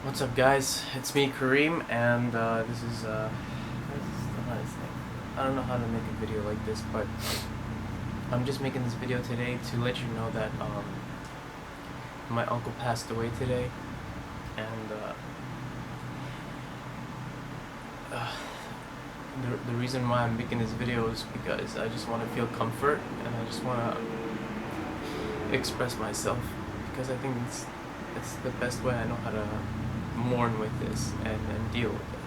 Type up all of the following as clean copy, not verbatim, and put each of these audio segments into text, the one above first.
What's up, guys? It's me, Karim, and this is the hardest thing. I don't know how to make a video like this, but I'm just making this video today to let you know that my uncle passed away today, and the reason why I'm making this video is because I just want to feel comfort, and I just want to express myself, because I think it's the best way I know how to mourn with this and deal with it.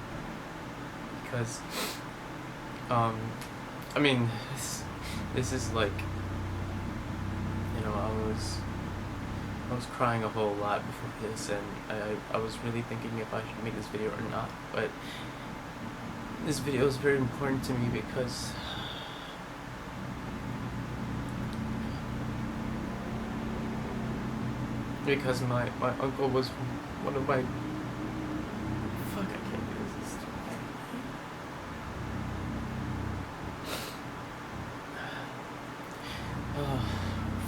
Because I mean, this is like, I was crying a whole lot before this, and I was really thinking if I should make this video or not, but this video is very important to me because my uncle was one of my fuck, I can't do this.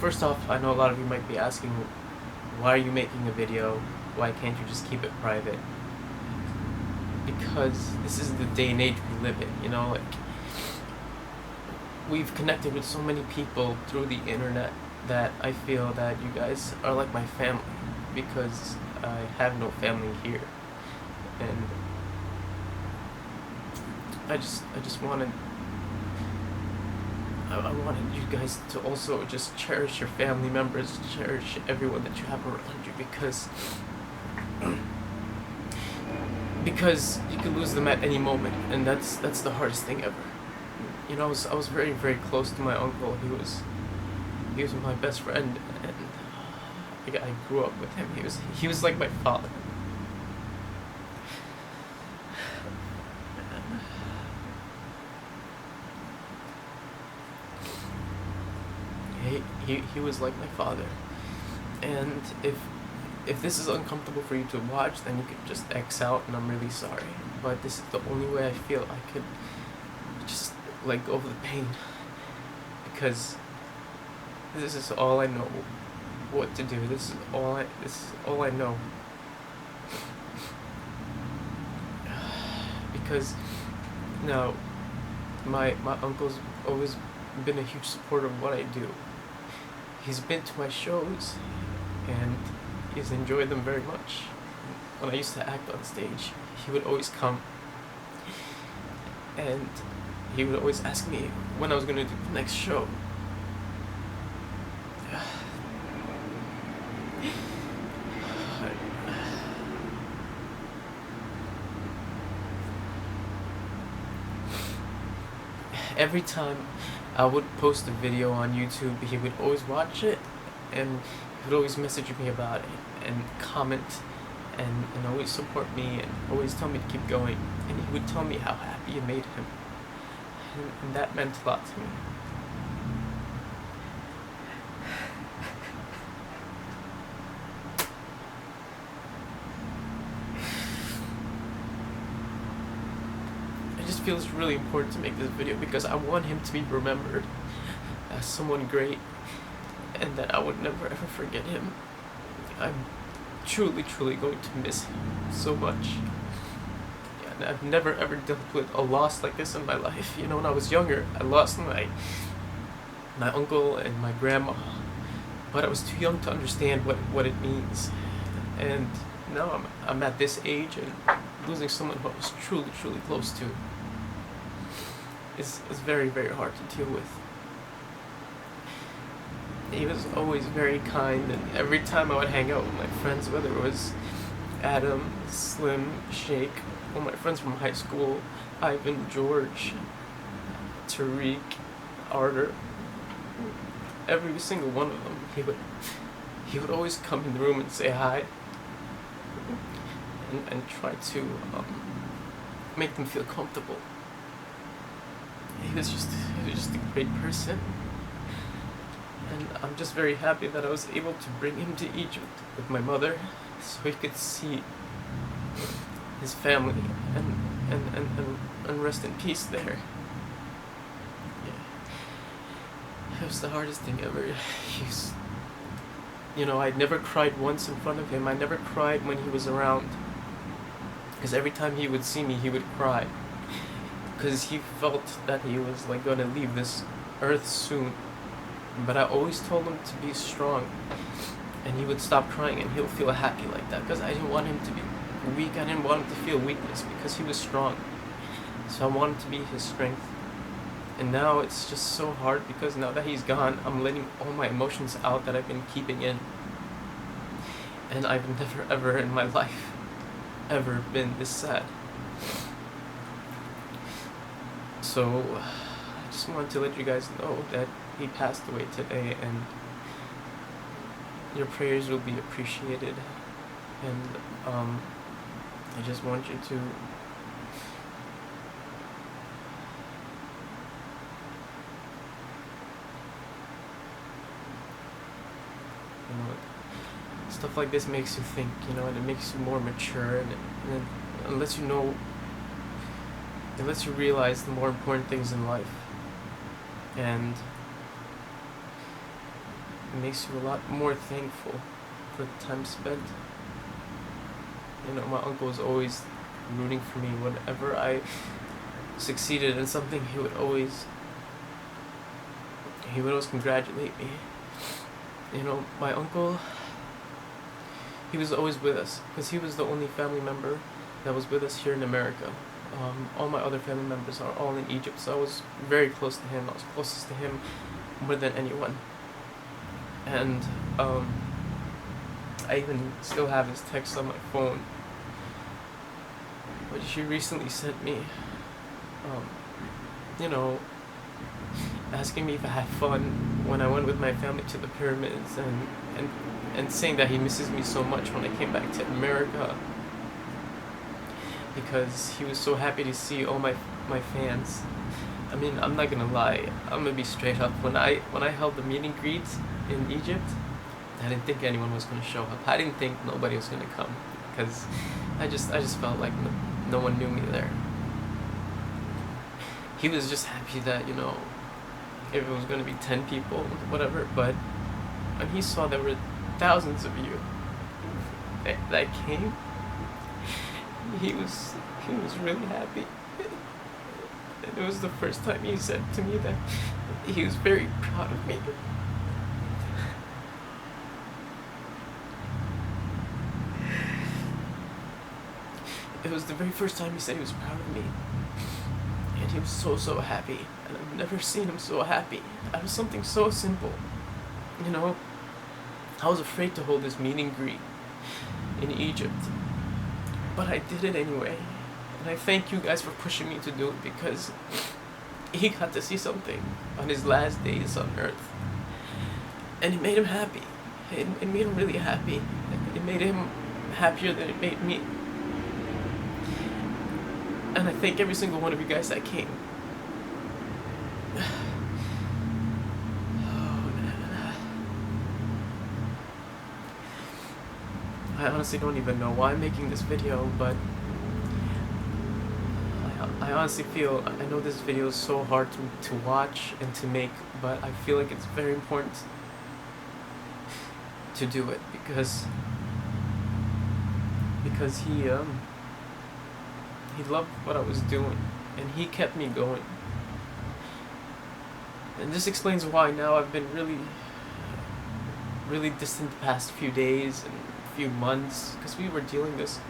First off, I know a lot of you might be asking, why are you making a video? Why can't you just keep it private? Because this is the day and age we live in, like, we've connected with so many people through the internet that I feel that you guys are like my family, because I have no family here, and I wanted you guys to also just cherish your family members, cherish everyone that you have around you, because you could lose them at any moment, and that's the hardest thing ever. I was very, very close to my uncle. He was my best friend, and I grew up with him. He was like my father. He was like my father. And if this is uncomfortable for you to watch, then you can just X out, and I'm really sorry. But this is the only way I feel I could just let go of the pain, because this is all I know what to do. This is all I know. Because now my uncle's always been a huge supporter of what I do. He's been to my shows, and he's enjoyed them very much. When I used to act on stage, he would always come, and he would always ask me when I was going to do the next show. Every time I would post a video on YouTube, he would always watch it, and he would always message me about it, and comment, and always support me, and always tell me to keep going, and he would tell me how happy it made him, and that meant a lot to me. It just feels really important to make this video, because I want him to be remembered as someone great, and that I would never ever forget him. I'm truly, truly going to miss him so much. Yeah, and I've never ever dealt with a loss like this in my life. When I was younger, I lost my uncle and my grandma, but I was too young to understand what it means. And now I'm at this age, and losing someone who I was truly, truly close to is very, very hard to deal with. He was always very kind, and every time I would hang out with my friends, whether it was Adam, Slim, Shake, all my friends from high school, Ivan, George, Tariq, Arter, every single one of them, he would always come in the room and say hi, and try to make them feel comfortable. He was just a great person. And I'm just very happy that I was able to bring him to Egypt with my mother, so he could see his family and rest in peace there. Yeah. It was the hardest thing ever. I'd never cried once in front of him. I never cried when he was around. because every time he would see me, he would cry, because he felt that he was like gonna leave this earth soon. But I always told him to be strong, and he would stop crying and he'll feel happy like that, because I didn't want him to be weak. I didn't want him to feel weakness, because he was strong. So I wanted to be his strength. And now it's just so hard, because now that he's gone, I'm letting all my emotions out that I've been keeping in. And I've never ever in my life ever been this sad. So I just wanted to let you guys know that he passed away today, and your prayers will be appreciated. And I just want you to stuff like this makes you think, and it makes you more mature, and it lets you know, it lets you realize the more important things in life, and it makes you a lot more thankful for the time spent. My uncle was always rooting for me. Whenever I succeeded in something, he would always congratulate me. My uncle, he was always with us, because he was the only family member that was with us here in America. All my other family members are all in Egypt, so I was very close to him. I was closest to him more than anyone. And I even still have his text on my phone, which he recently sent me, asking me if I had fun when I went with my family to the pyramids, and saying that he misses me so much when I came back to America, because he was so happy to see all my fans. I mean, I'm not gonna lie, I'm gonna be straight up. When I held the meet and greet in Egypt, I didn't think anyone was gonna show up. I didn't think nobody was gonna come, because I just felt like no one knew me there. He was just happy that, if it was gonna be 10 people, whatever, but when he saw there were thousands of you that came, he was really happy. And it was the first time he said to me that he was very proud of me. It was the very first time he said he was proud of me. And he was so happy. And I've never seen him so happy. Out of something so simple. I was afraid to hold this meet and greet in Egypt, but I did it anyway. And I thank you guys for pushing me to do it, because he got to see something on his last days on earth. And it made him happy. It made him really happy. It made him happier than it made me. And I thank every single one of you guys that came. I honestly don't even know why I'm making this video, but I honestly feel, I know this video is so hard to watch and to make, but I feel like it's very important to do it, because he loved what I was doing, and he kept me going. And this explains why now I've been really distant the past few days and few months, because we were dealing with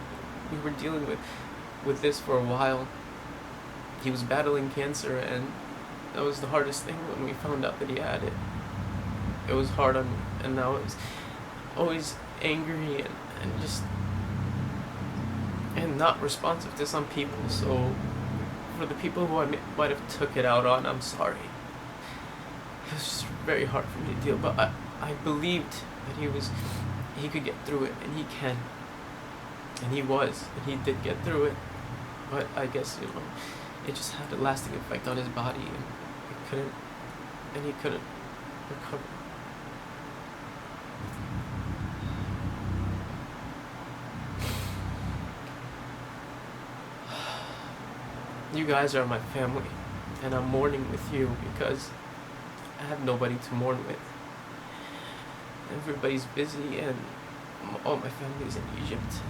this for a while. He was battling cancer, and that was the hardest thing when we found out that he had it. It was hard on me, and now it's always angry and just not responsive to some people. So for the people who I might have took it out on, I'm sorry. It was just very hard for me to deal, but I believed that he could get through it, and he can. And he did get through it. But I guess, it just had a lasting effect on his body, and he couldn't recover. You guys are my family, and I'm mourning with you because I have nobody to mourn with. Everybody's busy, and all my family's in Egypt.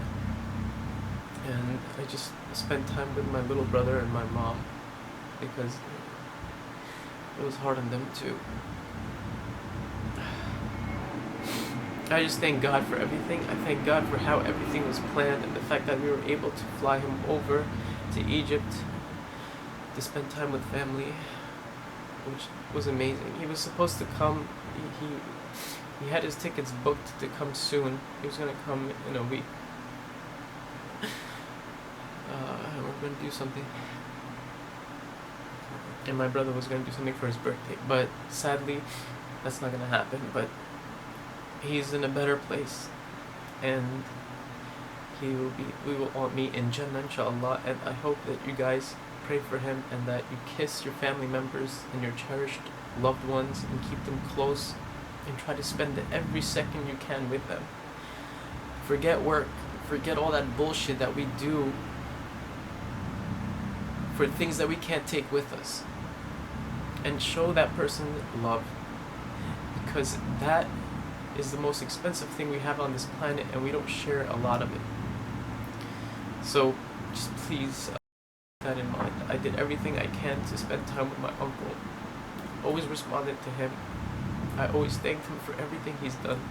And I just spent time with my little brother and my mom because it was hard on them too. I just thank God for everything. I thank God for how everything was planned and the fact that we were able to fly him over to Egypt to spend time with family, which was amazing. He was supposed to come. He had his tickets booked to come soon. He was gonna come in a week. We're gonna do something, and my brother was gonna do something for his birthday. But sadly, that's not gonna happen. But he's in a better place, and we will all meet in Jannah, inshallah. And I hope that you guys pray for him and that you kiss your family members and your cherished loved ones and keep them close and try to spend every second you can with them. Forget work, forget all that bullshit that we do for things that we can't take with us, and show that person love, because that is the most expensive thing we have on this planet, and we don't share a lot of it. So just please keep that in mind. I did everything I can to spend time with my uncle. Always responded to him. I always thanked him for everything he's done.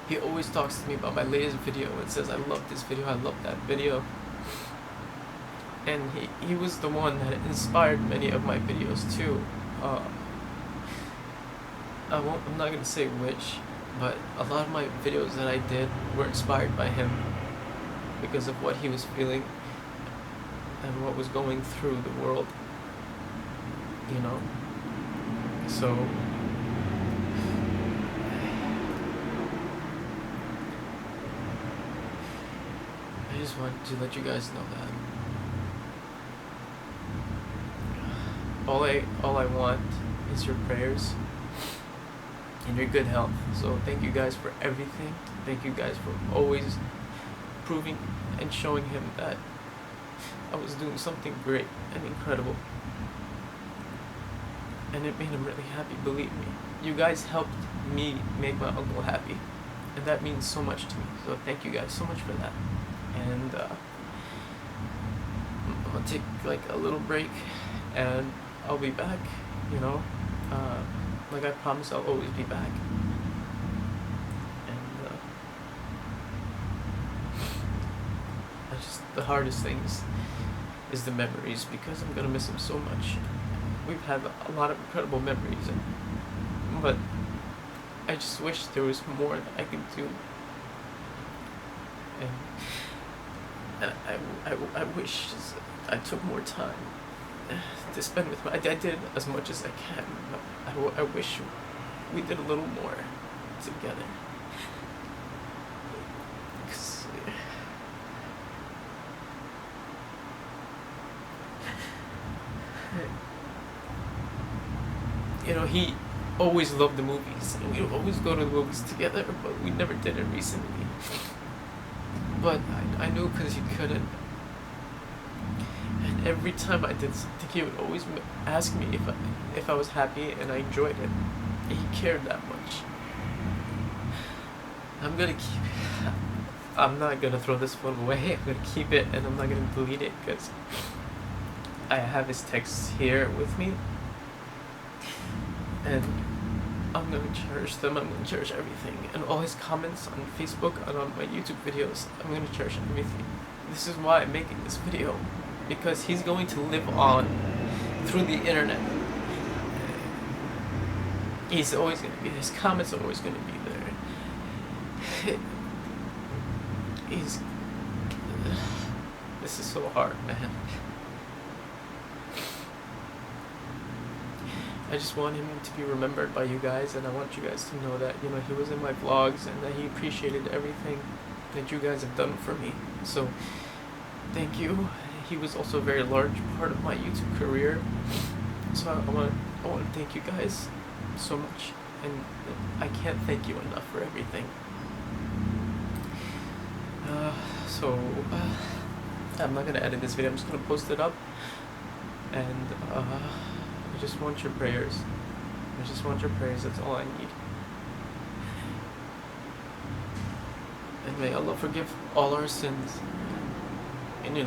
He always talks to me about my latest video and says, I love this video, I love that video. And he was the one that inspired many of my videos too. I'm not going to say which, but a lot of my videos that I did were inspired by him because of what he was feeling and what was going through the world, you know. So I just wanted to let you guys know that all I want is your prayers and your good health. So thank you guys for everything. Thank you guys for always proving and showing him that I was doing something great and incredible. And it made him really happy, believe me. You guys helped me make my uncle happy, and that means so much to me. So thank you guys so much for that. And I'm gonna take like a little break, and I'll be back, you know. Like I promised, I'll always be back. And the hardest things is the memories, because I'm gonna miss him so much. We've had a lot of incredible memories, but I just wish there was more that I could do. And I wish I took more time to spend with him. I did as much as I can, but I wish we did a little more together. Cause, you know, he always loved the movies, and we would always go to the movies together, but we never did it recently. But I knew because he couldn't. And every time I did something, he would always ask me if I was happy and I enjoyed it. And he cared that much. I'm not gonna throw this phone away. I'm gonna keep it, and I'm not gonna delete it because I have his texts here with me. And I'm gonna cherish them. I'm gonna cherish everything, and all his comments on Facebook and on my YouTube videos. I'm gonna cherish everything. This is why I'm making this video, because he's going to live on through the internet. He's always gonna be. His comments are always gonna be there. This is so hard, man. I just want him to be remembered by you guys, and I want you guys to know that, you know, he was in my vlogs and that he appreciated everything that you guys have done for me. So thank you. He was also a very large part of my YouTube career. So I want to thank you guys so much, and I can't thank you enough for everything. I'm not gonna edit this video. I'm just gonna post it up, and I just want your prayers. I just want your prayers. That's all I need. And may Allah forgive all our sins. إني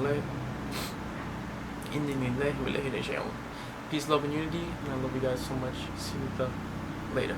لله وإليه راجعون. Peace, love, and unity, and I love you guys so much. See you later.